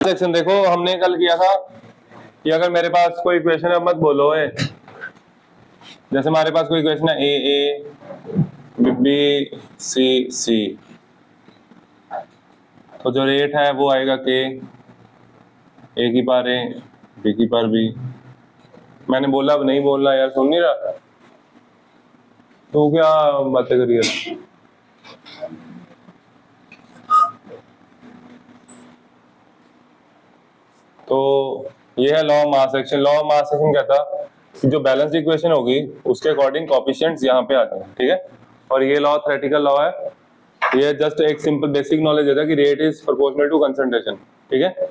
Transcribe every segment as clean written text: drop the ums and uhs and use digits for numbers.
Section देखो, हमने कल किया था कि अगर मेरे पास कोई इक्वेशन है, मत बोलो है, जैसे हमारे पास कोई इक्वेशन है ए बी सी, तो जो रेट है वो आएगा के ए की पावर ए बी की पावर बी। मैंने बोला अब नहीं बोलना यार, सुन नहीं रहा तो क्या बातें करिए। तो ये है law of mass action. Law of mass action कहता कि जो बैलेंस इक्वेशन होगी उसके अकॉर्डिंग कोएफिशिएंट्स यहाँ पे आते हैं, ठीक है। और ये लॉ थ्योरेटिकल लॉ है, ये जस्ट एक सिंपल बेसिक नॉलेज देता है कि rate is proportional to concentration, ठीक है।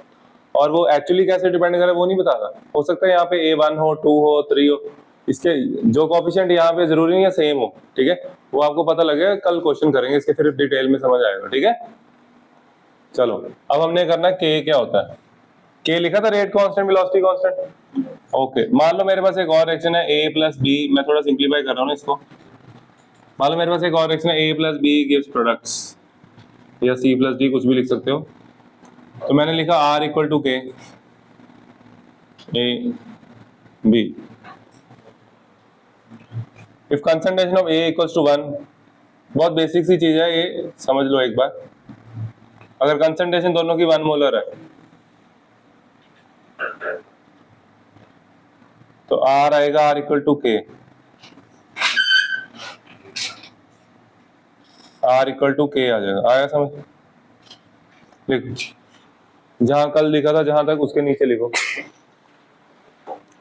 और वो एक्चुअली कैसे डिपेंड करे वो नहीं बताता। हो सकता है यहाँ पे A1 हो, 2 हो, 3 हो, इसके जो कोएफिशिएंट यहाँ पे जरूरी नहीं है सेम हो, ठीक है। वो आपको पता लगेगा, कल क्वेश्चन करेंगे इसके, फिर डिटेल में समझ आएगा, ठीक है। चलो अब हमने करना है के क्या होता है। के लिखा था rate constant velocity constant. Okay, मान लो मेरे पास एक और रिएक्शन है ए प्लस बी, मैं थोड़ा सिंप्लीफाई कर रहा हूँ इसको। मान लो मेरे पास एक और रिएक्शन है ए प्लस बी गिव्स प्रोडक्ट्स, या सी प्लस डी, कुछ भी लिख सकते हो। तो मैंने लिखा are equal to K A B if concentration of A equals to 1। बहुत बेसिक सी चीज है ये, समझ लो एक बार। अगर कंसंट्रेशन दोनों की 1 मोलर है तो आर आएगा आर इक्वल टू के, आर इक्वल टू के आ जाएगा। आया समझ? लिख, जहां कल लिखा था जहां तक उसके नीचे लिखो।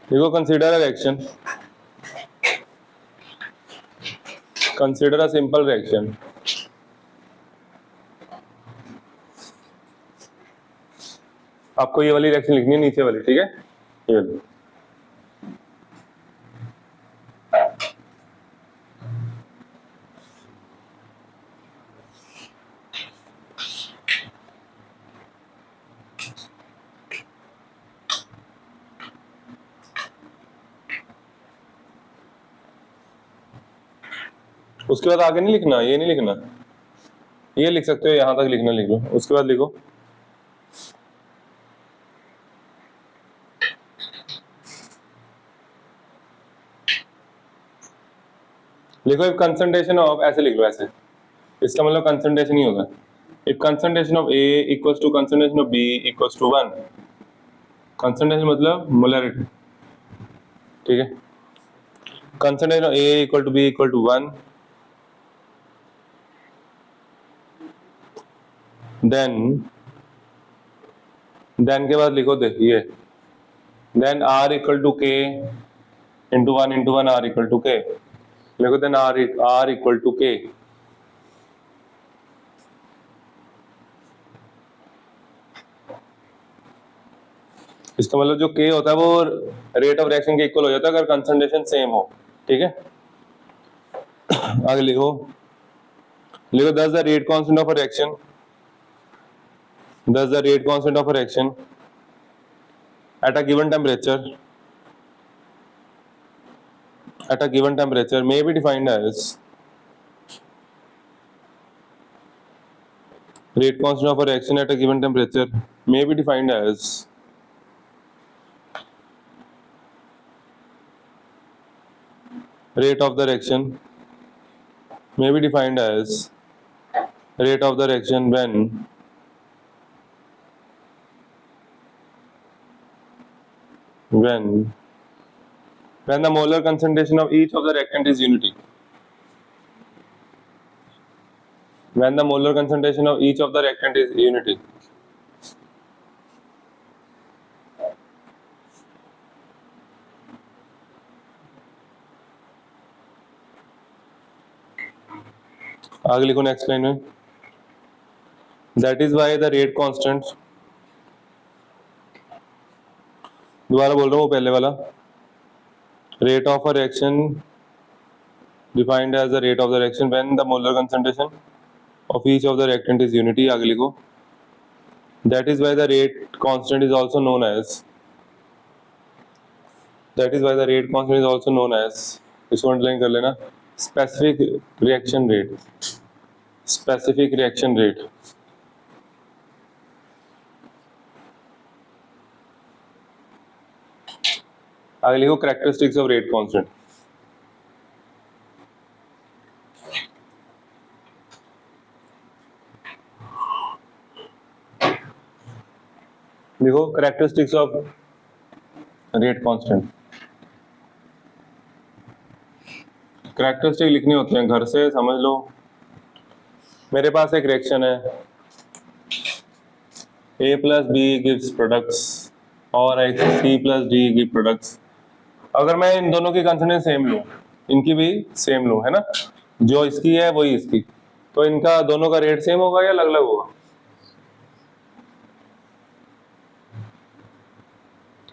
देखो consider a reaction, consider a simple reaction. आपको ये वाली रिएक्शन लिखनी है, नीचे वाली, ठीक है। ये वाली। उसके बाद आगे नहीं लिखना, ये नहीं लिखना, ये लिख सकते हो, यहां तक लिखना, लिखो उसके बाद लिखो लिखो इफ कंसंट्रेशन ऑफ, ऐसे लिख लो ऐसे, इसका मतलब कंसंट्रेशन ही होगा। If concentration of A equals to concentration of B equals to 1, concentration मतलब मोलरिटी, ठीक है। Concentration of A equal to B equal to 1, then के बाद लिखो देखिए, then R equal to K into 1 R equal to K, लिखो then R equal to के। इसका मतलब जो के होता है वो रेट ऑफ रिएक्शन के इक्वल हो जाता है अगर कंसंट्रेशन सेम हो, ठीक है। आगे लिखो, लिखो दस the rate constant of a reaction, thus the rate constant of a reaction at a given temperature may be defined as rate constant of a reaction at a given temperature may be defined as rate of the reaction may be defined as rate of the reaction when the molar concentration of each of the reactant is unity, when the molar concentration of each of the reactant is unity। आगे लिखो next line में, that is why the rate constant, दोबारा बोल रहा हूँ पहले वाला, rate of a reaction defined as the rate of the reaction when the molar concentration of each of the reactant is unity। आगे लिखो, that is why the rate constant is also known as, that is why the rate constant is also known as, इसको underline कर लेना, specific reaction rate, specific reaction rate। आगे लिखो characteristics of rate constant. लिखो characteristics of rate constant. Characteristic लिखनी होती हैं घर से, समझ लो। मेरे पास एक रिएक्शन है, A plus B gives products और C plus D give products। अगर मैं इन दोनों की कंसोनेंट सेम लूं, इनकी भी सेम लूं, है ना, जो इसकी है वही इसकी, तो इनका दोनों का रेट सेम होगा या अलग अलग होगा?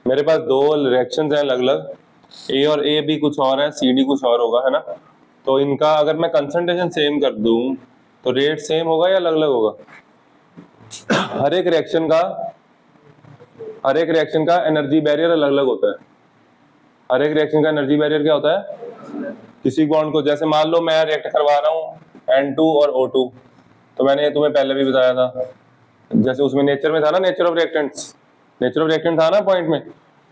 मेरे पास दो रिएक्शंस हैं अलग अलग, A और A भी कुछ और है, C D कुछ और होगा, है ना। तो इनका अगर मैं कंसंट्रेशन सेम कर दूं तो रेट सेम होगा या अलग अलग होगा? हर एक रिएक्शन का एनर्जी बैरियर अलग अलग होता है। हर एक रिएक्शन का एनर्जी बैरियर क्या होता है? किसी बॉन्ड को, जैसे मान लो मैं रिएक्ट करवा रहा हूँ N2 और O2, तो मैंने तुम्हें पहले भी बताया था, जैसे उसमें नेचर में था ना, नेचर ऑफ रिएक्टेंट था ना पॉइंट में,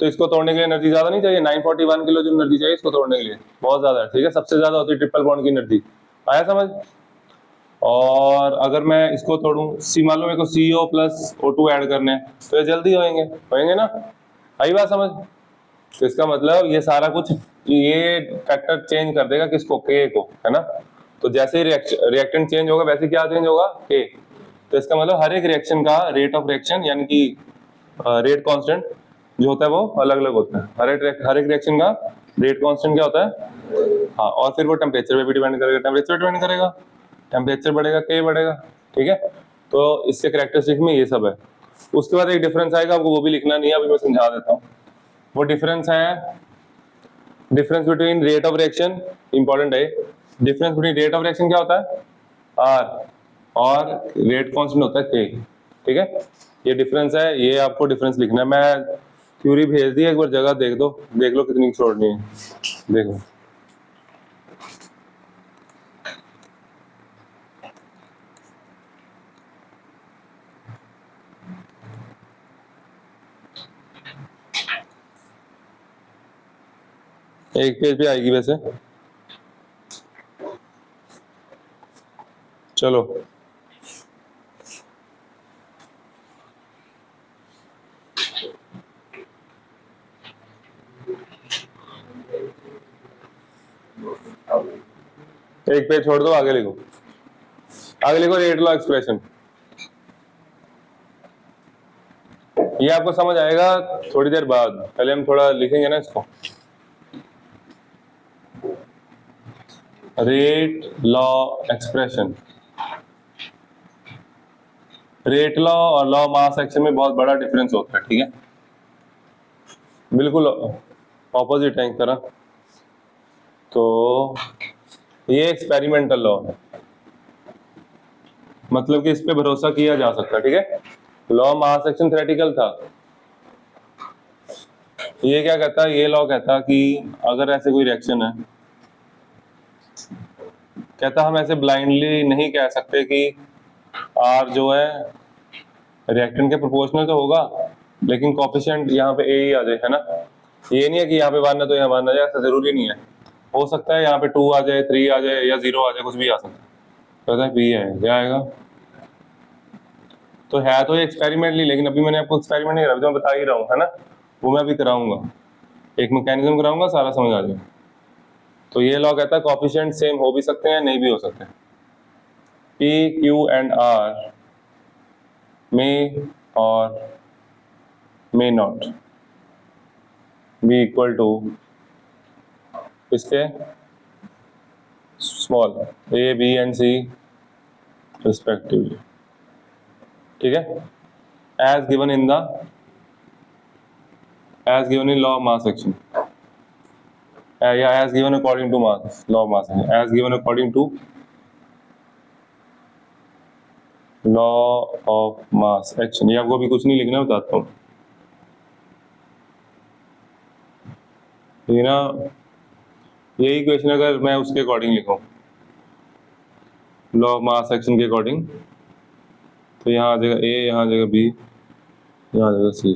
तो इसको तोड़ने के लिए एनर्जी ज्यादा नहीं चाहिए, 941 किलो जो एनर्जी चाहिए इसको तोड़ने के लिए, बहुत ज्यादा है, ठीक है, सबसे ज्यादा होती है ट्रिपल बॉन्ड की एनर्जी। आया समझ? और अगर मैं इसको तोड़ूं, मान लो मेरे को CO प्लस O2 ऐड करने हैं, तो ये जल्दी होएंगे ना। आई बात समझ? तो इसका मतलब ये सारा कुछ, ये फैक्टर चेंज कर देगा किसको? K को, है ना। तो जैसे ही रिएक्टेंट चेंज होगा वैसे क्या चेंज होगा? K। तो इसका मतलब हर एक रिएक्शन का रेट ऑफ रिएक्शन यानी कि रेट कांस्टेंट जो होता है वो अलग अलग होता है। हर एक रिएक्शन का रेट कांस्टेंट क्या होता है? हाँ, और फिर वो टेम्परेचर पे भी डिपेंड करेगा, टेम्परेचर बढ़ेगा K बढ़ेगा, ठीक है। तो इसके कैरेक्टरिस्टिक में ये सब है। उसके बाद एक डिफरेंस आएगा, आपको वो भी लिखना नहीं है, अभी मैं समझा देता हूँ। वो डिफरेंस है, difference between rate of reaction, important है। Difference between rate of reaction क्या होता है? R, और रेट कांस्टेंट होता है K, ठीक है। ये डिफरेंस है, ये आपको डिफरेंस लिखना है। मैं थ्योरी भेज दी, एक बार जगह देख लो कितनी छोड़नी है, देखो। एक पेज पे आएगी वैसे, चलो। एक पेज छोड़ दो, आगे लिखो रेट लॉ एक्सप्रेशन। ये आपको समझ आएगा थोड़ी देर बाद, पहले हम थोड़ा लिखेंगे ना इसको। Rate law expression, rate law और लॉ मास एक्शन में बहुत बड़ा डिफरेंस होता है, ठीक है, बिल्कुल ऑपोजिट है एक तरह। तो ये एक्सपेरिमेंटल लॉ है, मतलब कि इस पे भरोसा किया जा सकता है, ठीक है। लॉ मास एक्शन थ्योरेटिकल था, ये क्या कहता है? ये लॉ कहता कि अगर ऐसे कोई रिएक्शन है, कहता हम ऐसे ब्लाइंडली नहीं कह सकते कि R जो है रिएक्टेंट के प्रोपोर्शनल तो होगा, लेकिन कोफिशिएंट यहाँ पे A ही आ जाए, है ना। ये नहीं है कि यहाँ पे 1 है तो यहाँ 1 आ जाए, ऐसा जरूरी नहीं है। हो सकता है यहाँ पे 2 आ जाए, 3 आ जाए, या 0 आ जाए, कुछ भी आ सकता है। कहता है B है, क्या आएगा? तो है तो ये एक्सपेरिमेंटली, लेकिन अभी मैंने आपको एक्सपेरिमेंट नहीं करा, जो मैं बता ही रहा हूँ, है ना, वो मैं अभी कराऊंगा, एक मैकेनिज्म कराऊंगा, सारा समझ आ जाए। तो ये लॉ कहता है कोफिशिएंट सेम हो भी सकते हैं, नहीं भी हो सकते। P, Q and R may or may not be equal to इसके small A, B and C respectively, ठीक है, as given in law of mass action, as given according to law of mass action, as given according to law of mass action। ये आपको भी कुछ नहीं लिखना, बताता हूँ। ये ना, यही क्वेश्चन अगर मैं उसके अकॉर्डिंग लिखूं, लॉ ऑफ मास एक्शन के अकॉर्डिंग, तो यहाँ आ जाएगा A, यहाँ आ जाएगा B, यहाँ आ जाएगा C,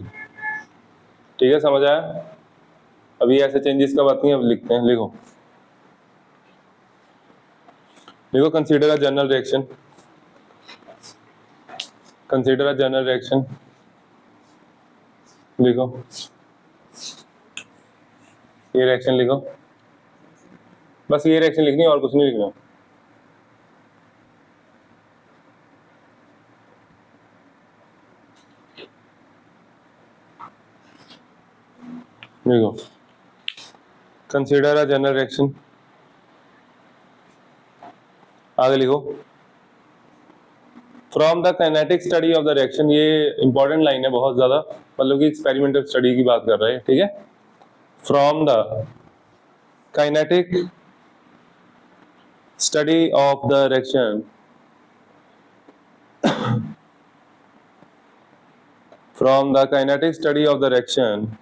ठीक है, समझ आया? अभी ऐसे चेंजेस कब आती हैं, अब लिखते हैं, लिखो लिखो consider a general reaction, consider a general reaction, लिखो ये रिएक्शन लिखो, बस ये रिएक्शन लिखनी है और कुछ नहीं लिखना। लिखो कंसीडर अ जनरल रिएक्शन, आगे लिखो from the kinetic study of the reaction, ये इंपॉर्टेंट लाइन है बहुत ज्यादा, मतलब कि एक्सपेरिमेंटल स्टडी की बात कर रहे हैं, ठीक है। From the kinetic study of the reaction, from the kinetic study of the reaction,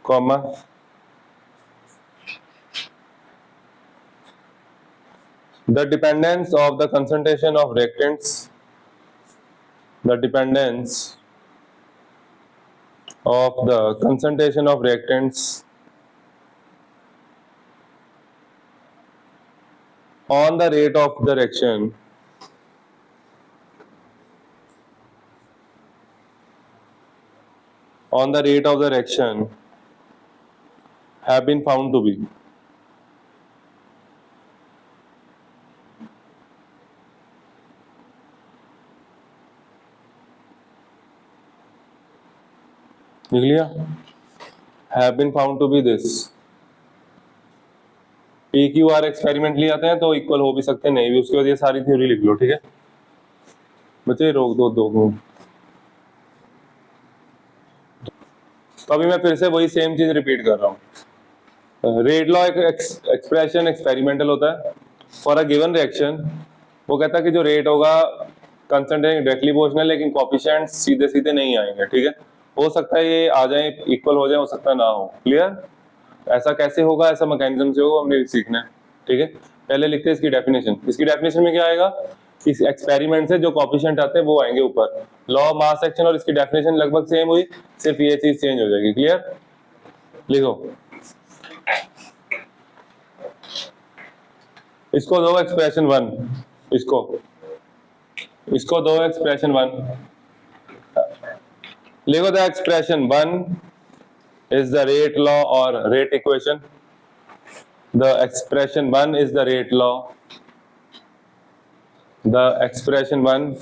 comma, the dependence of the concentration of reactants, the dependence of the concentration of reactants on the rate of the reaction have been found to be, लिख लिया, have been found to be this, P Q are experiment ले आते हैं तो equal हो भी सकते हैं, नहीं भी, उसके बाद ये सारी थ्योरी लिख लो, ठीक है बच्चे, रोक दो 2 मिनट। तो अभी मैं फिर से वही सेम चीज रिपीट कर रहा हूँ। रेट लॉ एक एक्सप्रेशन एक्सपेरिमेंटल होता है फॉर अ गिवन रिएक्शन, वो कहता है कि जो रेट होगा कंसंट्रेशन डायरेक्टली प्रोपोर्शनल, लेकिन कोएफिशिएंट्स सीधे सीधे नहीं आएंगे, ठीक है। हो सकता है ये आ जाए इक्वल हो जाए, हो सकता है ना हो, क्लियर। ऐसा कैसे होगा, ऐसा मैकेनिज्म से होगा, हमने सीखना है, ठीक है। पहले लिखते हैं इसकी डेफिनेशन, इसकी डेफिनेशन में क्या आएगा, इस एक्सपेरिमेंट से जो कोएफिशिएंट आते हैं वो आएंगे ऊपर, लॉ ऑफ मास एक्शन और इसकी डेफिनेशन लगभग सेम हुई, सिर्फ ये चीज चेंज हो जाएगी, क्लियर। लिखो इसको दो एक्सप्रेशन 1, इसको दो एक्सप्रेशन 1, लिखो the expression 1 is the rate law or rate equation, the expression 1 is the rate law, the expression 1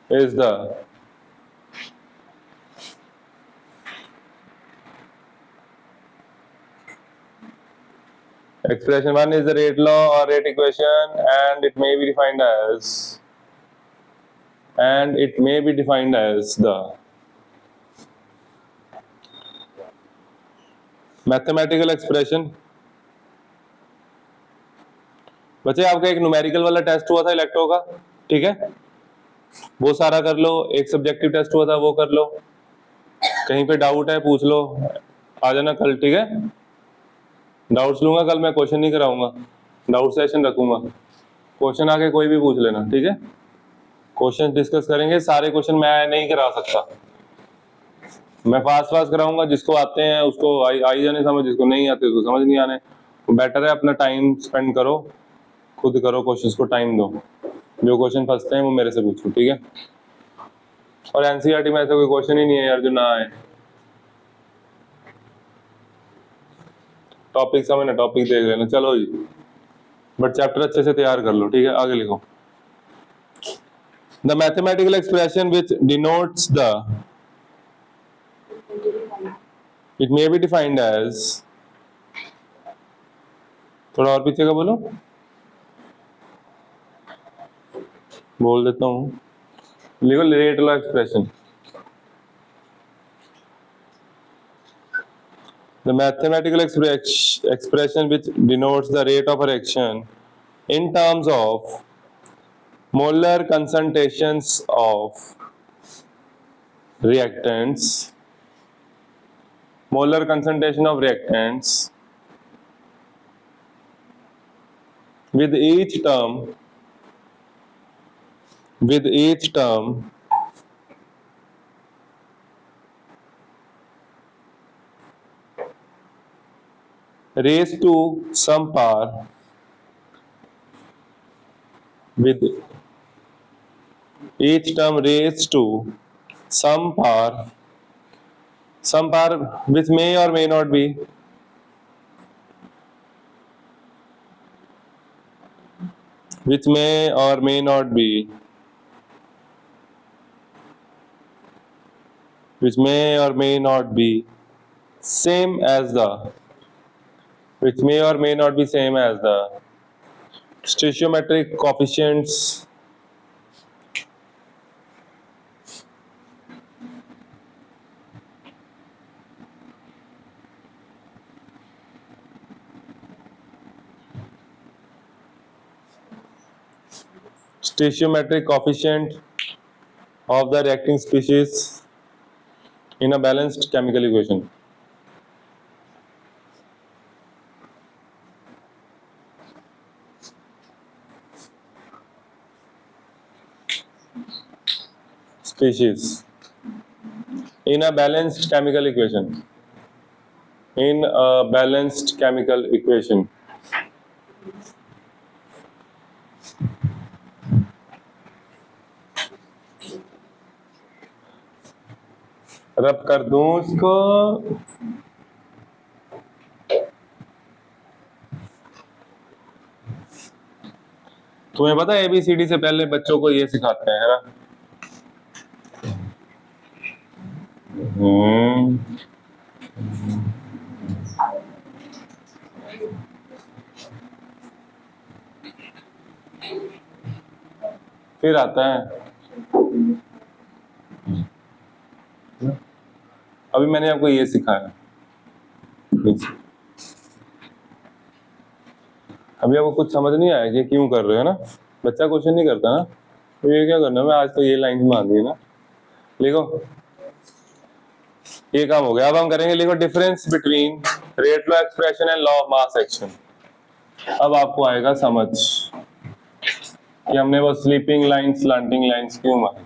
is the expression 1 is the rate law or rate equation, and it may be defined as the mathematical expression. बच्चे आपका एक numerical वाला test हुआ था electro का, ठीक है, वो सारा कर लो, एक सब्जेक्टिव टेस्ट हुआ था वो कर लो, कहीं पे डाउट है पूछ लो, आ जाना कल, ठीक है। डाउट्स लूंगा कल, मैं क्वेश्चन नहीं कराऊंगा, डाउट सेशन रखूंगा, क्वेश्चन आके कोई भी पूछ लेना, ठीक है। क्वेश्चन डिस्कस करेंगे, सारे क्वेश्चन मैं नहीं करा सकता, मैं फास्ट कराऊंगा, जिसको आते हैं उसको आई जाने समझ, जिसको नहीं आते उसको समझ नहीं आने। बेटर है अपना टाइम स्पेंड करो, खुद करो क्वेश्चंस को टाइम दो, जो क्वेश्चन फंसते हैं वो मेरे से पूछो, ठीक है। और एनसीईआरटी में ऐसा कोई क्वेश्चन ही नहीं है यार जो ना आए, टॉपिक समझना, टॉपिक देख लेना, चलो जी, बट चैप्टर अच्छे से तैयार कर लो, ठीक है। आगे लिखो the mathematical expression which denotes the, it may be defined as, थोड़ा और पीछे का बोलो, बोल देता हूँ, लिखो rate law expression, the mathematical expression which denotes the rate of a reaction in terms of molar concentrations of reactants, molar concentration of reactants with each term raised to some power with each term raised to some power which may or may not be which may or may not be which may or may not be same as the which may or may not be same as the stoichiometric coefficients stoichiometric coefficient of the reacting species in a balanced chemical equation. Species in a balanced chemical equation. In a balanced chemical equation. रब कर दूं उसको। तुम्हें पता है ABCD से पहले बच्चों को ये सिखाते हैं, है ना? फिर आता है अभी मैंने आपको ये सिखाया, अभी आपको कुछ समझ नहीं आया कि क्यों कर रहे हो ना? बच्चा क्वेश्चन नहीं करता ना, तो ये क्या करना? मैं आज तो ये लाइन मान दी ना, लिखो ये काम हो गया। अब हम करेंगे, लिखो difference between rate law expression and law of mass action. अब आपको आएगा समझ कि हमने वो स्लीपिंग लाइन स्लैंटिंग लाइंस क्यों मारी।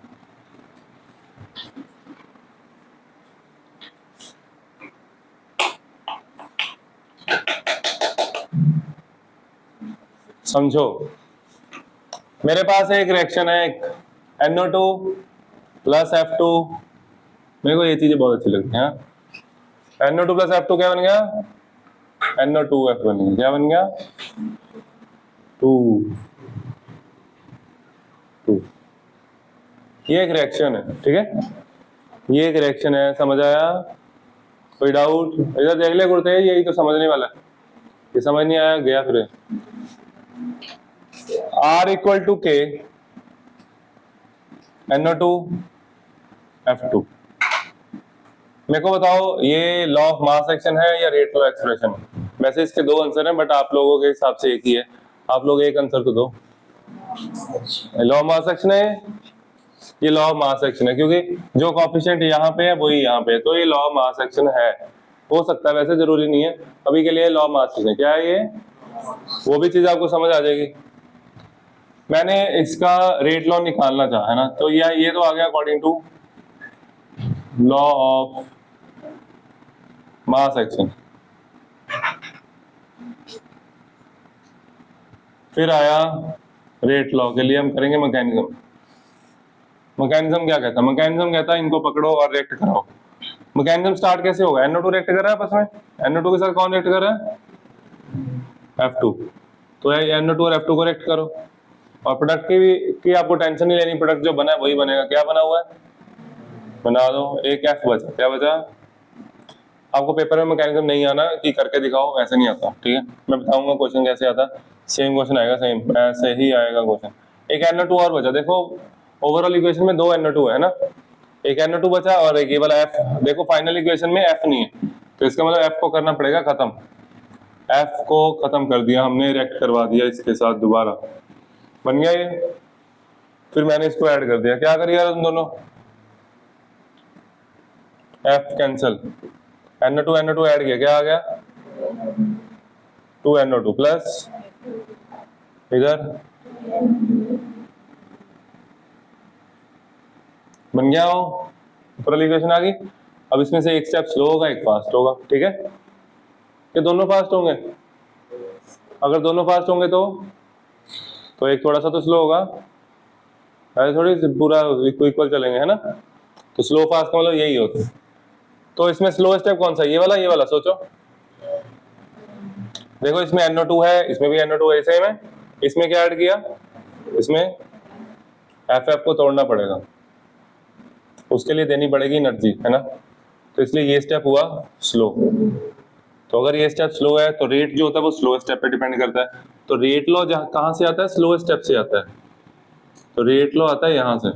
समझो, मेरे पास एक रिएक्शन है, एक NO2 प्लस F2। मेरे को ये चीजें बहुत अच्छी लगती हैं। NO2 प्लस F2 क्या बन गया? NO2F बन गया। क्या बन गया? 2। ये एक रिएक्शन है, ठीक है? ये एक रिएक्शन है, समझ आया? कोई डाउट? इधर देख ले गुरते, यही तो समझने वाला है। ये समझ नहीं आया, गया फिर। R equal to K NO2 F2। मेरे को बताओ, ये लॉ ऑफ मास एक्शन है या रेट लॉ एक्सप्रेशन? वैसे इसके दो आंसर हैं, बट आप लोगों के हिसाब से एक ही है। आप लोग एक आंसर तो दो। लॉ ऑफ मास एक्शन है, ये लॉ ऑफ मास एक्शन है, क्योंकि जो कोएफिशिएंट यहाँ पे है वही यहाँ पे है, तो ये लॉ ऑफ मास एक्शन है। हो सकता है, वैसे जरूरी नहीं है। अभी के लिए लॉ ऑफ मास एक्शन क्या है, ये वो भी चीज आपको समझ आ जाएगी। मैंने इसका रेट लॉ निकालना चाहा है ना, तो ये तो आ गया according to law of mass action. फिर आया रेट लॉ के लिए हम करेंगे मैकेनिज्म। मैकेनिज्म क्या कहता है? मैकेनिज्म कहता है इनको पकड़ो और रिएक्ट कराओ। मैकेनिज्म स्टार्ट कैसे होगा? NO2 रिएक्ट कर रहा है आपस में। NO2 के साथ कौन रिएक्ट कर रहा है? F2। तो NO2 और F2 को रिएक्ट करो, और प्रोडक्ट की आपको टेंशन नहीं लेनी। प्रोडक्ट जो बना है वही बनेगा। क्या बना हुआ है? बना दो। एक F बचा। क्या बचा? आपको पेपर में मैकेनिज्म नहीं आना कि करके दिखाओ, ऐसे नहीं आता, ठीक है? मैं बताऊंगा क्वेश्चन कैसे आता। सेम क्वेश्चन आएगा, सेम ऐसे ही आएगा क्वेश्चन। एक NO2 और बचा। देखो ओवरऑल इक्वेशन में 2 NO2 है ना, एक NO2 बचा और एक ये वाला F। देखो फाइनल इक्वेशन में F नहीं है, तो इसका मतलब F को करना पड़ेगा खत्म। F को खत्म कर दिया हमने, रिएक्ट करवा दिया इसके साथ, दोबारा बन गया ये। फिर मैंने इसको ऐड कर दिया। क्या करिएगा तुम दोनों? F कैंसिल, NO2 ऐड किया, क्या आ गया? 2 NO2 प्लस इधर बन गया हो, ऊपर इक्वेशन आ गई। अब इसमें से एक स्टेप स्लो होगा, एक फास्ट होगा, ठीक है? कि दोनों फास्ट होंगे? अगर दोनों फास्ट होंगे तो एक थोड़ा सा तो स्लो होगा, ऐसे थोड़ी पूरा इक्वल चलेंगे, है ना? तो स्लो फास्ट का मतलब यही होता है। तो इसमें स्लो स्टेप कौन सा, ये वाला सोचो। देखो इसमें NO2 है, इसमें भी NO2 है, सेम है। इसमें क्या ऐड किया, इसमें FF को तोड़ना पड़ेगा, उसके लिए देनी पड़ेगी एनर्जी, है ना? तो इसलिए ये स्टेप हुआ स्लो। तो अगर ये स्टेप स्लो है तो रेट जो होता है वो स्लो स्टेप पे डिपेंड करता है। तो रेट लॉ कहाँ से आता है? स्लो स्टेप से आता है। तो रेट लॉ आता है यहाँ से।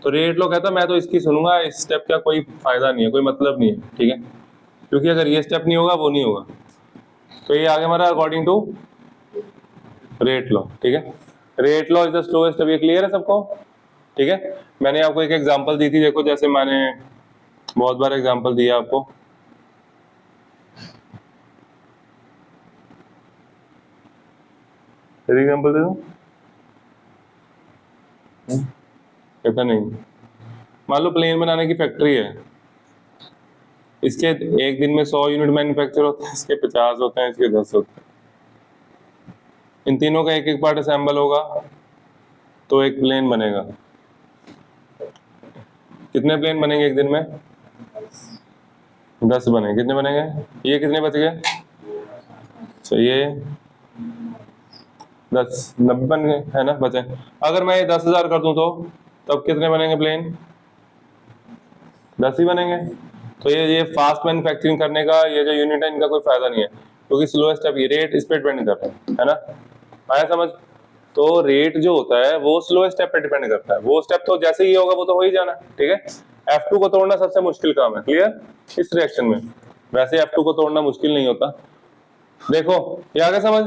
तो रेट लॉ कहता है मैं तो इसकी सुनूंगा, इस स्टेप का कोई फायदा नहीं है, कोई मतलब नहीं है, ठीक है? क्योंकि अगर ये स्टेप नहीं होगा वो नहीं होगा। तो ये आगे हमारा अकॉर्डिंग टू रेट लॉ, ठीक है? Rate law is the slowest step, ये क्लियर है सबको? ठीक है, मैंने आपको एक एग्जांपल दी थी, देखो जैसे मैंने बहुत बार एग्जांपल दिया आपको। एग्जांपल दे दूं? कहता नहीं। मान लो प्लेन बनाने की फैक्ट्री है, इसके एक दिन में 100 यूनिट मैन्युफैक्चर होते हैं, इसके 50 होते हैं, इसके 10 होते हैं। इन तीनों का एक एक पार्ट असेंबल होगा तो एक प्लेन बनेगा। कितने प्लेन बनेंगे एक दिन में? 10 बने। कितने बनेंगे? ये कितने बच गए? तो ये 10, 90 बन गए, है ना? बचे। अगर मैं ये 10,000 कर दूं तो तब कितने बनेंगे प्लेन? 10 ही बनेंगे। तो ये फास्ट मैन्युफैक्चरिंग करने का ये जो यूनिट है इनका कोई फायदा नहीं है, क्योंकि स्लो स्टेप ये रेट इस पे डिपेंड करता है ना? आया समझ? तो रेट जो होता है वो स्लो स्टेप पे डिपेंड करता है। वो स्टेप तो जैसे ही होगा वो तो हो ही जाना, ठीक है? F2 को तोड़ना सबसे मुश्किल काम है, क्लियर? इस रिएक्शन में वैसे F2 को तोड़ना मुश्किल नहीं होता। देखो ये आगे समझ।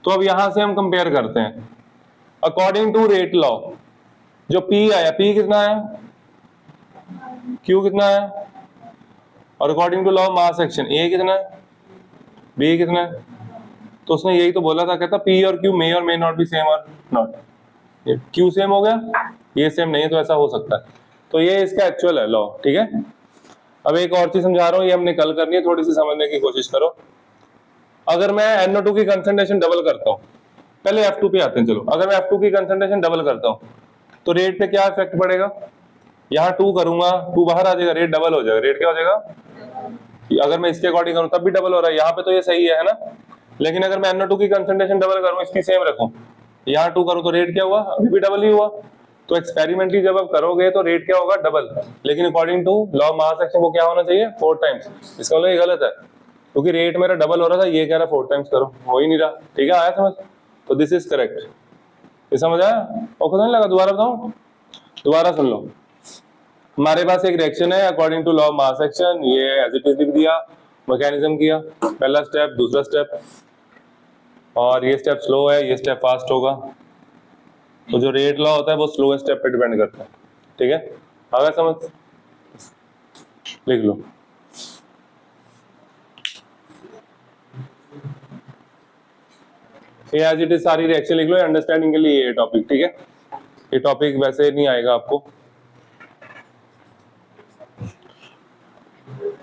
तो अब यहां से हम कंपेयर करते हैं अकॉर्डिंग टू रेट लॉ। जो P आया, P कितना आया, Q कितना आया, और according to law of mass action A कितना है, B कितना है। तो उसने यही तो बोला था, कहता P और Q मे और मे नॉट बी सेम और नॉट। Q सेम हो गया, ये सेम नहीं है, तो ऐसा हो सकता है। तो ये इसका एक्चुअल है लॉ, ठीक है? अब एक और चीज समझा रहा हूँ, ये हमने कल करनी है, थोड़ी सी समझने की कोशिश करो। अगर मैं NO2 की कंसंट्रेशन डबल करता हूँ, पहले F2 पे आते हैं, चलो। अगर मैं F2 की कंसंट्रेशन डबल करता हूँ तो रेट पे क्या इफेक्ट पड़ेगा? यहाँ 2 करूंगा, 2 बाहर आ जाएगा, रेट डबल हो जाएगा। रेट क्या हो जाएगा? अगर मैं इसके अकॉर्डिंग करूँ तब भी डबल हो रहा है, यहाँ पे तो ये सही है ना? लेकिन अगर मैं NO2 की कंसंट्रेशन डबल करूँ, इसकी सेम रखूं, यहाँ 2 करूँ, तो रेट क्या हुआ? अभी भी डबल ही हुआ। तो एक्सपेरिमेंटली जब आप करोगे तो रेट क्या होगा? डबल। लेकिन according to law of mass action वो क्या होना चाहिए? 4 टाइम्स। इसका मतलब ये गलत है, क्योंकि रेट मेरा डबल हो रहा था, ये कह रहा 4 टाइम्स करो, हो ही नहीं रहा, ठीक है? आया समझ? तो दिस इज करेक्ट। ये समझ आया? और पता नहीं लगा? दोबारा बताऊं? दोबारा सुन लो। हमारे पास एक रिएक्शन है according to law of mass action, ये एज इट इज लिख दिया, मैकेनिज्म किया, पहला स्टेप, दूसरा स्टेप, और ये स्टेप स्लो है, ये स्टेप फास्ट होगा। तो जो रेट लॉ होता है वो स्लो स्टेप पे डिपेंड करता है, ठीक है? आगे समझ? लिख लो। ये एज इट इज सारी रिएक्शन लिख लो, अंडरस्टैंडिंग के लिए ये टॉपिक, ठीक है? ये टॉपिक वैसे नहीं आएगा आपको।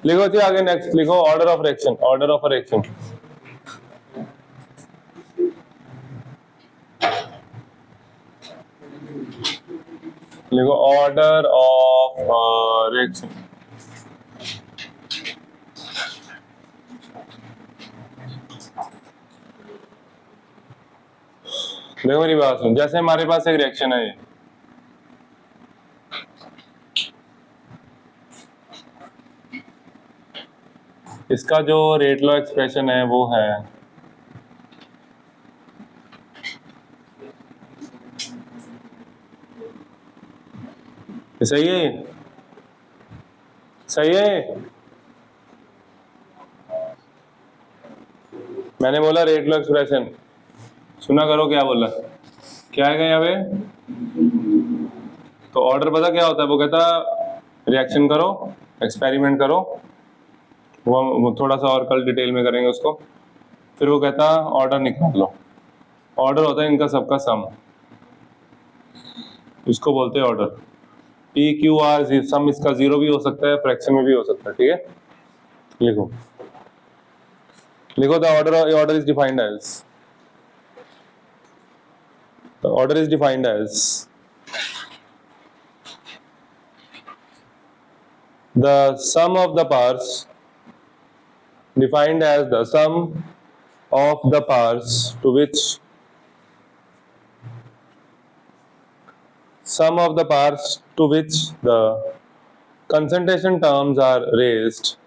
लिखो जी आगे, नेक्स्ट लिखो order of reaction. Order of reaction लिखो, ऑर्डर ऑफ रिएक्शन। देखो मेरी बात सुन, जैसे हमारे पास एक रिएक्शन है, ये इसका जो रेट लॉ एक्सप्रेशन है वो है सही है, सही है। मैंने बोला रेट लॉ एक्सप्रेशन, सुना करो क्या बोला, क्या है यहाँ पे? तो ऑर्डर पता क्या होता है? वो कहता रिएक्शन करो, एक्सपेरिमेंट करो, वो थोड़ा सा और कल डिटेल में करेंगे उसको। फिर वो कहता ऑर्डर निकाल लो। ऑर्डर होता है इनका सबका सम, इसको बोलते हैं order. P Q R sum इसका 0 भी हो सकता है, फ्रैक्शन में भी हो सकता है, ठीक है? लिखो लिखो the order is defined as, the order is defined as the sum of the parts, defined as the sum of the parts to which the concentration terms are raised.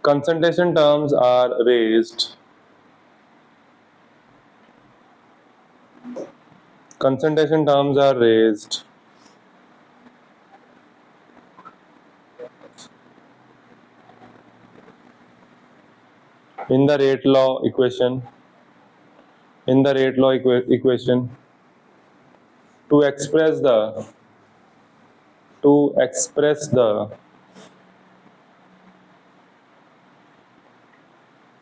Concentration terms are raised. Concentration terms are raised in the rate law equation. In the rate law equation to express the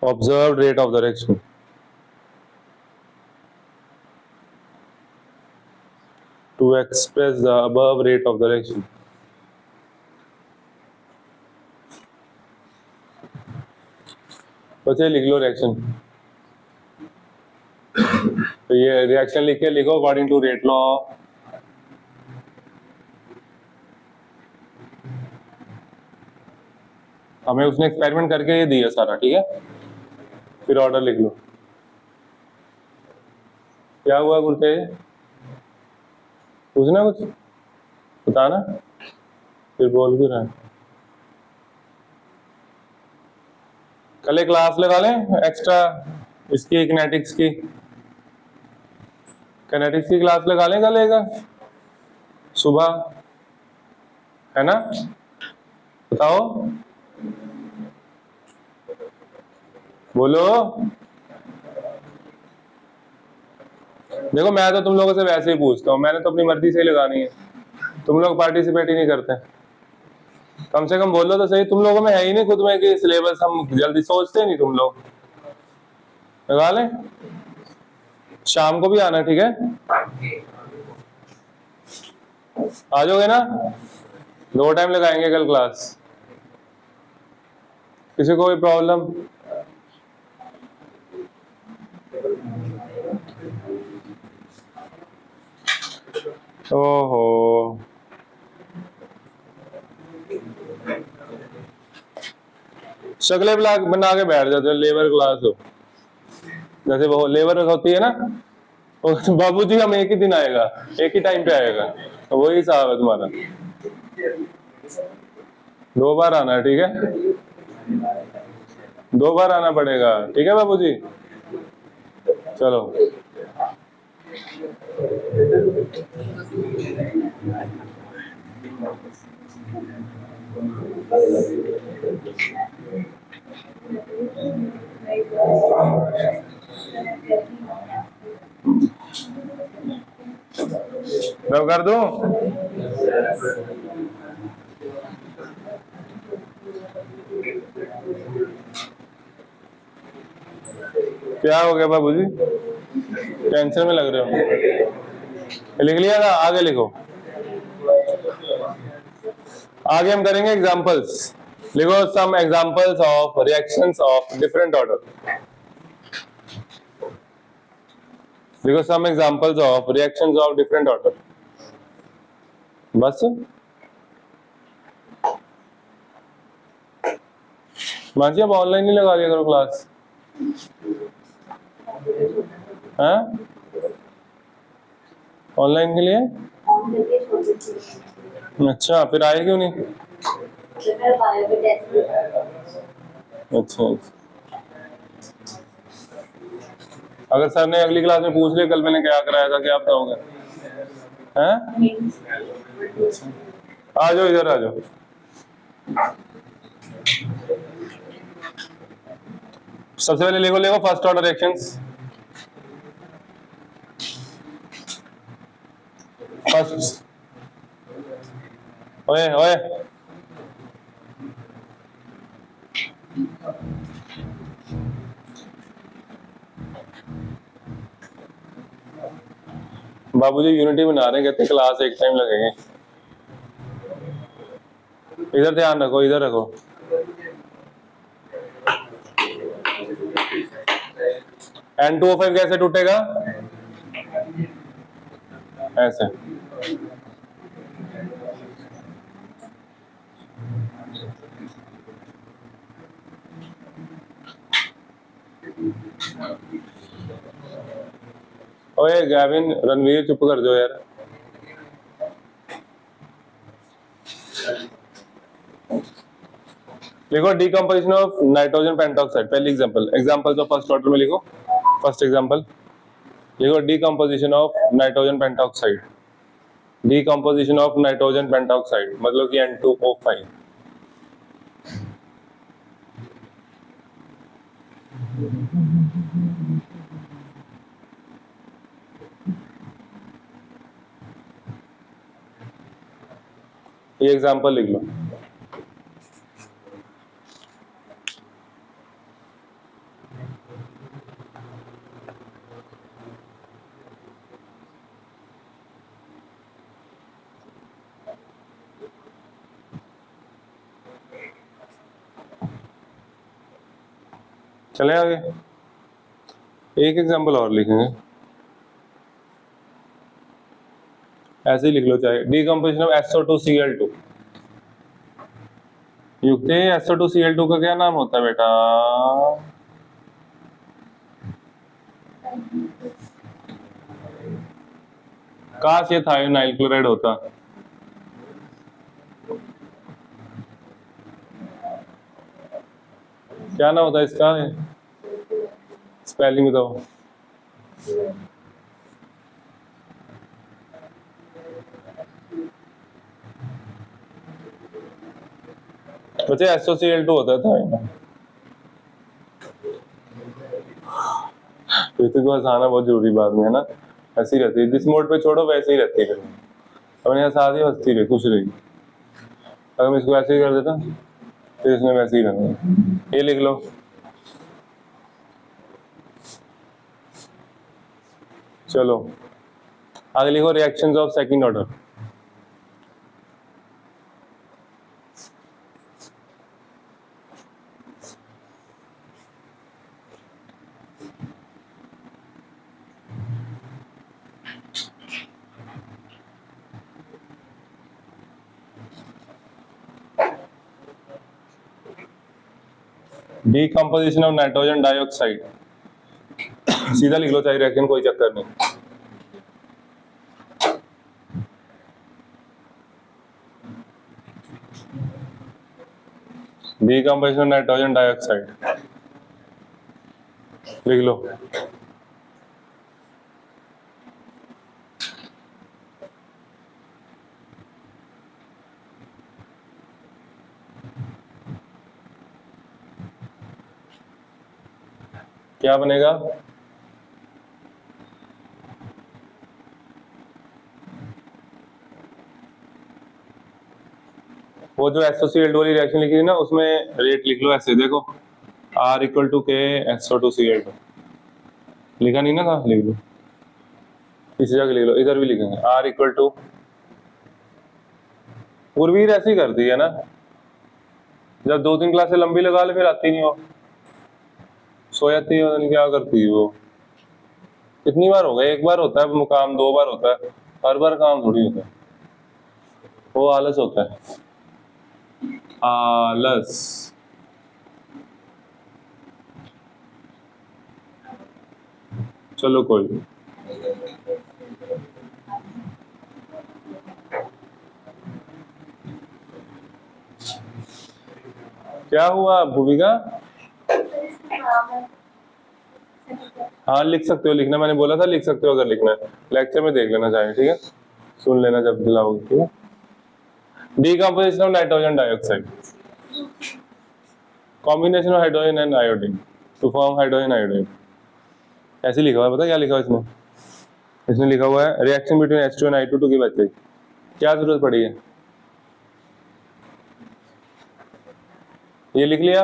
observed rate of direction. To express the above rate of direction. बच्चे लिख लो reaction. तो ये reaction लिख के लिखो according to rate law. हमें उसने experiment करके ये दिया सारा, ठीक है। फिर ऑर्डर लिख लो। क्या हुआ गुरतेज? पूछना कुछ, बताना, फिर बोल भी रहा है। कल एक क्लास लगा लें एक्स्ट्रा इसकी किनेटिक्स की क्लास लगा लें कल एक सुबह, है ना? बताओ, बोलो। देखो मैं तो तुम लोगों से वैसे ही पूछता हूँ, मैंने तो अपनी मर्जी से ही लगानी है, तुम लोग पार्टिसिपेट ही नहीं करते। कम से कम बोलो तो सही, तुम लोगों में है ही नहीं खुद में कि सिलेबस हम जल्दी सोचते नहीं तुम लोग। लगा लें, शाम को भी आना, ठीक है? आ जाओगे ना? 2 टाइम लगाएंगे कल क्लास। किसी को कोई प्रॉब्लम? ओहो, शक्लें बना के बैठ जाते हो, लेबर क्लास हो जैसे वो लेबर होती है ना, तो बाबूजी हम एक ही दिन आएगा, एक ही टाइम पे आएगा, तो वही हिसाब है तुम्हारा। 2 बार आना है, ठीक है? 2 बार आना पड़ेगा, ठीक है बाबूजी? चलो मैं कर दूं? क्या हो गया बाबूजी? टेंशन में लग रहे हो? लिख लिया था? आगे लिखो। आगे हम करेंगे एग्जांपल्स। लिखो some examples of reactions of different order. लिखो some examples of reactions of different order. बस माजी, अब ऑनलाइन ही लगा लिया करो क्लास, हैं? ऑनलाइन के लिए? अच्छा, फिर आए क्यों नहीं? अच्छा, अगर सर ने अगली क्लास में पूछ लिया कल मैंने क्या कराया था, क्या बताओगे? हैं? आ जाओ, इधर आ जाओ। सबसे पहले लिखो फर्स्ट ऑर्डर रिएक्शंस। फर्स्ट, ओए ओए, बाबूजी यूनिटी बना रहे हैं, कहते क्लास एक टाइम लगेंगे। इधर ध्यान रखो, इधर रखो। N2O5 कैसे टूटेगा? ऐसे। ओए गैविन, रणवीर चुप कर दो यार। लिखो डीकम्पोजिशन ऑफ नाइट्रोजन पेंटॉक्साइड, पहली एग्जांपल तो फर्स्ट ऑर्डर में लिखो। फर्स्ट एग्जांपल लिखो, decomposition of nitrogen pentoxide. Decomposition of nitrogen pentoxide मतलब कि N2O5। ये एग्जांपल लिख लो। चले आगे, एक एग्जांपल और लिखेंगे। ऐसे ही लिख लो चाहे, डीकम्पोजिशन ऑफ SO2Cl2। युक्ते SO2Cl2 का क्या नाम होता है बेटा? काश ये थायोनाइल क्लोराइड होता। क्या नाम होता है इसका? स्पेलिंग बताओ। बच्चे SOCl2 होता था। ऋतिक को हंसाना बहुत जरूरी बात में है ना, ऐसी रहती है, जिस मोड पे छोड़ो वैसे ही रहती है। अपने यहाँ साथ ही हंसती रही, खुश रही। अगर मैं इसको ऐसे ही कर देता फिर इसने वैसे ही रहना। ये लिख लो। चलो आगे लिखो, reactions of second order. Decomposition of nitrogen dioxide, सीधा लिख लो चाहे रिएक्शन, कोई चक्कर नहीं। डीकम्पोजिशन ऑफ नाइट्रोजन डाइऑक्साइड लिख लो। क्या बनेगा? वो जो एसोसिएट वाली रिएक्शन लिखी थी ना, उसमें रेट लिख लो ऐसे, देखो R इक्वल टू के SO2Cl2। लिखा नहीं ना था? लिख लो, इसी जगह लिख लो, इधर भी लिखेंगे R इक्वल टू। पूर्वीर ऐसी करती है ना, जब 2-3 क्लासें लंबी लगा ले फिर आती नहीं हो, सो जाती है, क्या करती है वो। कितनी बार होगा? एक बार होता है मुकाम, 2 बार होता है, हर बार काम थोड़ी होता है। वो आलस होता है, आलस। चलो कोई, क्या हुआ भूमिका? हाँ लिख सकते हो, लिखना मैंने बोला था लिख सकते हो, अगर लिखना है लेक्चर में देख लेना चाहिए, ठीक है, सुन लेना जब दिलाओगे, ठीक है। Decomposition of nitrogen dioxide, combination of hydrogen and iodine to form hydrogen iodine. ऐसे लिखा हुआ है, पता क्या लिखा हुआ इसमें? इसमें लिखा हुआ है reaction between H2 and I2 की बच्चे। क्या जरूरत पड़ी है? ये लिख लिया।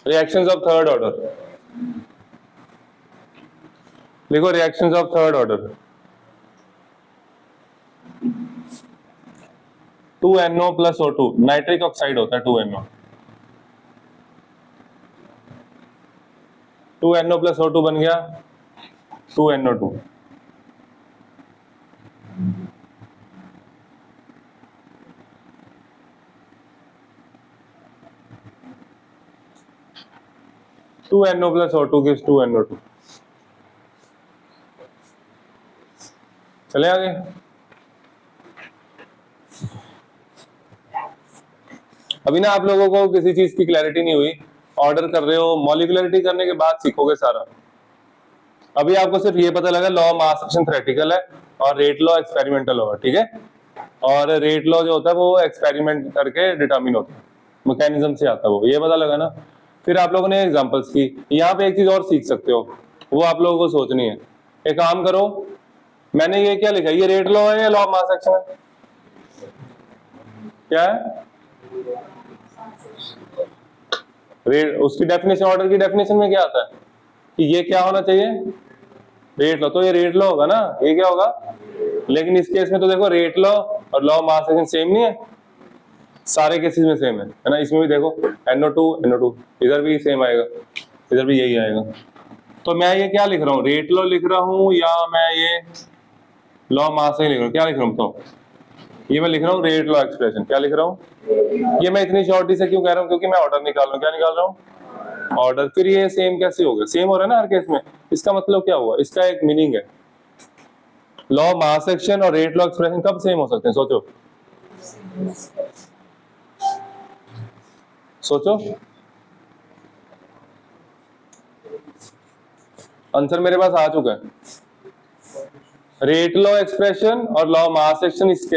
रिएक्शंस ऑफ थर्ड ऑर्डर लिखो, reactions of third order. 2NO plus O2 nitric oxide होता है, 2NO। 2NO प्लस O2 बन गया 2NO2। Two NO plus O2 gives 2NO2। चले आगे। अभी ना आप लोगों को किसी चीज की क्लैरिटी नहीं हुई, ऑर्डर कर रहे हो, मॉलिक्यूलरिटी करने के बाद सीखोगे सारा। अभी आपको सिर्फ ये पता लगा लॉ मास एक्शन थ्योरेटिकल है और रेट लॉ एक्सपेरिमेंटल होगा, ठीक है। और रेट लॉ जो होता है वो एक्सपेरिमेंट करके डिटर्मिन होता है, मैकेनिज्म से आता है वो, ये पता लगा ना। फिर आप लोगों ने एग्जांपल्स की, यहाँ पे एक चीज और सीख सकते हो, वो आप लोगों को सोचनी है। एक काम करो, मैंने ये क्या लिखा, ये रेट लॉ है या लॉ मास एक्शन है? क्या है? रेट, उसकी डेफिनेशन, ऑर्डर की डेफिनेशन में क्या आता है कि ये क्या होना चाहिए, रेट लॉ, तो ये रेट लॉ होगा ना, ये क्या होगा। लेकिन इस केस में तो देखो रेट लॉ और लॉ मास एक्शन सेम नहीं है, सारे केसेस में सेम है ना। इसमें भी देखो NO2 इधर भी सेम आएगा, इधर भी यही आएगा। तो मैं ये क्या लिख रहा हूँ, रेट लॉ लिख रहा हूँ या मैं ये लॉ मास लिख रहा हूँ, क्या लिख रहा हूँ तो? ये मैं लिख रहा हूँ रेट लॉ एक्सप्रेशन। क्या लिख रहा हूँ? ये मैं इतनी शॉर्टी से क्यों कह रहा हूँ, क्योंकि मैं ऑर्डर निकाल रहा हूँ। क्या निकाल रहा हूँ? ऑर्डर। फिर ये सेम कैसे हो गया? सेम हो रहा है ना हर केस में। इसका मतलब क्या हुआ, इसका एक मीनिंग है, लॉ मास एक्शन और रेट लॉ एक्सप्रेशन कब सेम हो सकते हैं? सोचो सोचो, आंसर मेरे पास आ चुका है। रेट लॉ एक्सप्रेशन और लॉ मास एक्शन, इसके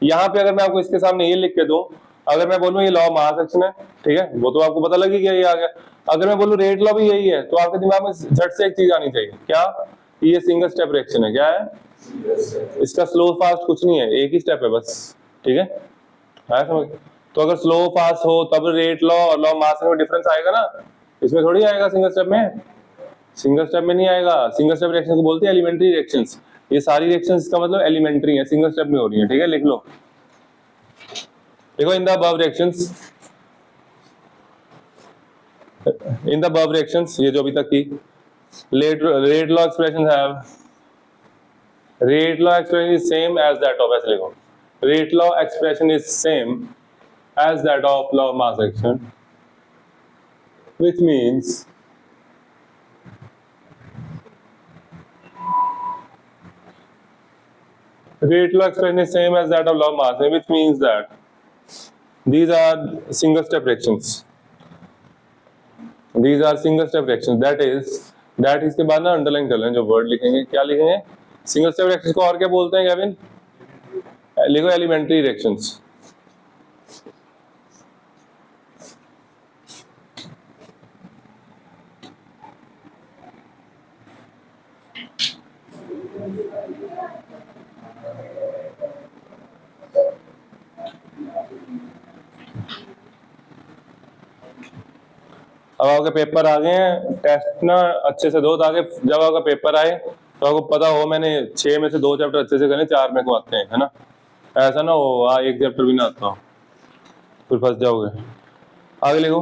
यहाँ पे अगर मैं आपको इसके सामने ये लिख के दूं, अगर मैं बोलूं ये लॉ मास एक्शन है, ठीक है, वो तो आपको पता लगी गया, ये आ गया। अगर मैं बोलूं रेट लॉ भी यही है, तो आपके दिमाग में झट से एक चीज आनी चाहिए, क्या? ये सिंगल स्टेप रिएक्शन है। क्या है इसका? स्लो फास्ट कुछ नहीं है, एक ही स्टेप है बस, ठीक है, आया समझ? तो अगर स्लो फास्ट हो तब रेट लॉ और लॉ मास में डिफरेंस आएगा ना, इसमें थोड़ी आएगा सिंगल स्टेप में। सिंगल स्टेप में नहीं आएगा। सिंगल स्टेप रिएक्शन को बोलते हैं एलिमेंट्री रिएक्शंस। ये सारी रिएक्शंस का मतलब एलिमेंट्री है, सिंगल स्टेप में हो रही है, ठीक है, लिख लो। देखो इन द अबव रिएक्शंस, ये जो अभी तक की रेट लॉ एक्सप्रेशन है, rate law expression is same as that of, ऐसे लिखो, rate law expression is same as that of law mass action, which means rate law expression is same as that of law of mass, which means that these are single step reactions. These are single step reactions. That is के बाद ना underline कर लें, जो word लिखेंगे क्या लिखेंगे, single step reactions को और क्या बोलते हैं केविन? लिखो एलिमेंट्री रिएक्शंस। अब आपके पेपर आ गए हैं, टेस्ट ना अच्छे से दो, ताकि जब आपका पेपर आए तो आपको पता हो मैंने 6 में से 2 चैप्टर अच्छे से करने, 4 में को आते हैं, है ना। ऐसा ना हो एक चैप्टर भी ना आता हो, फिर फंस जाओगे। आगे लिखो,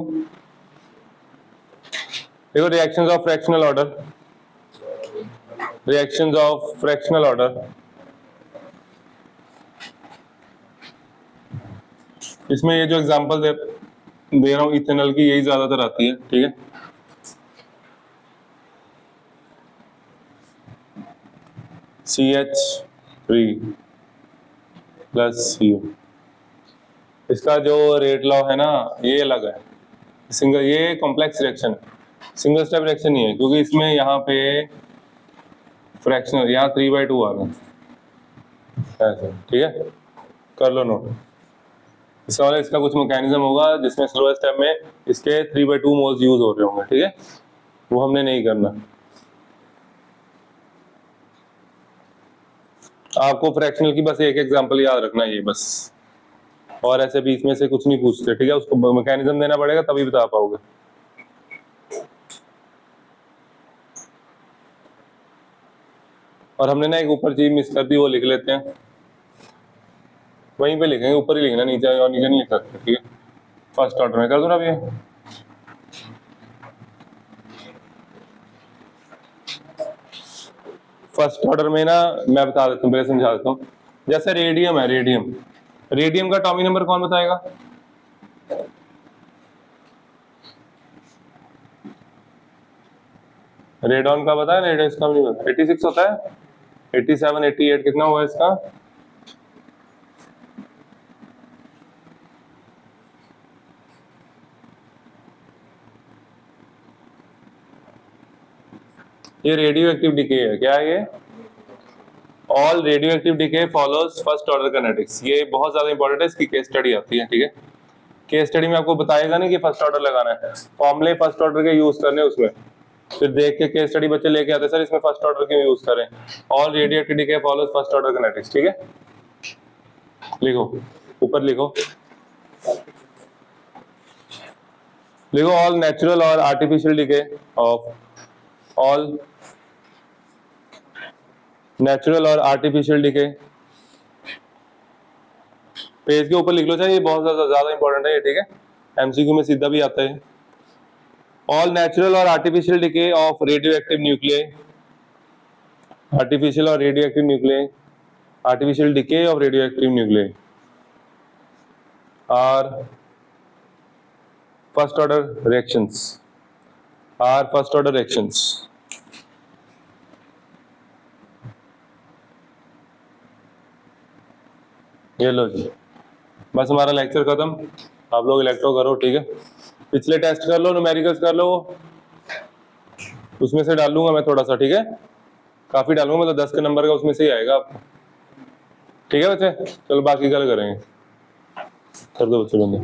देखो reactions of fractional order, reactions of fractional order. इसमें ये जो एग्जांपल दे रहा हूँ इथेनॉल की, यही ज्यादातर आती है, ठीक है। CH3 प्लस CO, इसका जो रेट लॉ है ना ये अलग है, सिंगल, ये कॉम्प्लेक्स रिएक्शन है, सिंगल स्टेप रिएक्शन नहीं है, क्योंकि इसमें यहाँ पे फ्रैक्शनल, यहाँ 3/2 आ रहा है ऐसे, ठीक है, कर लो नोट। इसका वाला, इसका कुछ मैकेनिज्म होगा जिसमें स्लो स्टेप में इसके 3/2 मोल्स यूज हो रहे होंगे, ठीक है, वो हमने नहीं करना। आपको फ्रैक्शनल की बस एक एग्जांपल याद रखना, ये बस, और ऐसे बीच में से कुछ नहीं पूछते, ठीक है, उसको मैकेनिज्म देना पड़ेगा तभी बता पाओगे। और हमने ना एक ऊपर चीज मिस कर दी, वो लिख लेते हैं, वहीं पे लिखेंगे, ऊपर ही लिखना, नीचे और नीचे नहीं लिख सकते, ठीक है। फर्स्ट ऑर्डर में कर दो ना भैया। फर्स्ट ऑर्डर में ना मैं बता देता हूँ, पहले समझा देता हूँ। जैसे रेडियम है, रेडियम का एटॉमिक नंबर कौन बताएगा? रेडॉन का बताया, रेडियस का नहीं पता। 86 होता है, 87, 88 कितना हुआ इसका? ये रेडियो एक्टिव डिके है। क्या है ये? All radio active decay follows first order kinetics. ये बहुत ज्यादा इंपॉर्टेंट है, इसकी केस स्टडी आती है, ठीक है। केस स्टडी में आपको बताएगा नहीं कि फर्स्ट ऑर्डर लगाना है, फॉर्मूले फर्स्ट ऑर्डर के यूज करने उसमें, फिर देख के केस स्टडी बच्चे लेके आते हैं, सर इसमें फर्स्ट ऑर्डर क्यों यूज करें? All radio active decay follows first order kinetics, ठीक है। लिखो, ऊपर लिखो, ऑल नेचुरल और artificial decay of, all natural और आर्टिफिशियल डिके। पेज के ऊपर लिख लो, चाहिए ये बहुत ज्यादा इंपॉर्टेंट है ये, ठीक है। एमसीक्यू में सीधा भी आता है। ऑल नेचुरल और artificial decay of radio active nuclei, artificial और radio active nuclei, artificial decay of radio active nuclei are first order reactions, are first order reactions. ये लो जी, बस हमारा लेक्चर खत्म। आप लोग इलेक्ट्रो करो, ठीक है। पिछले टेस्ट कर लो, न्यूमेरिकल्स कर लो, उसमें से डाल लूंगा मैं थोड़ा सा, ठीक है। काफी डालूंगा, मतलब 10 के नंबर का उसमें से ही आएगा आपको, ठीक है बच्चे। चलो बाकी कल करेंगे, कर दो बच्चे बंदे।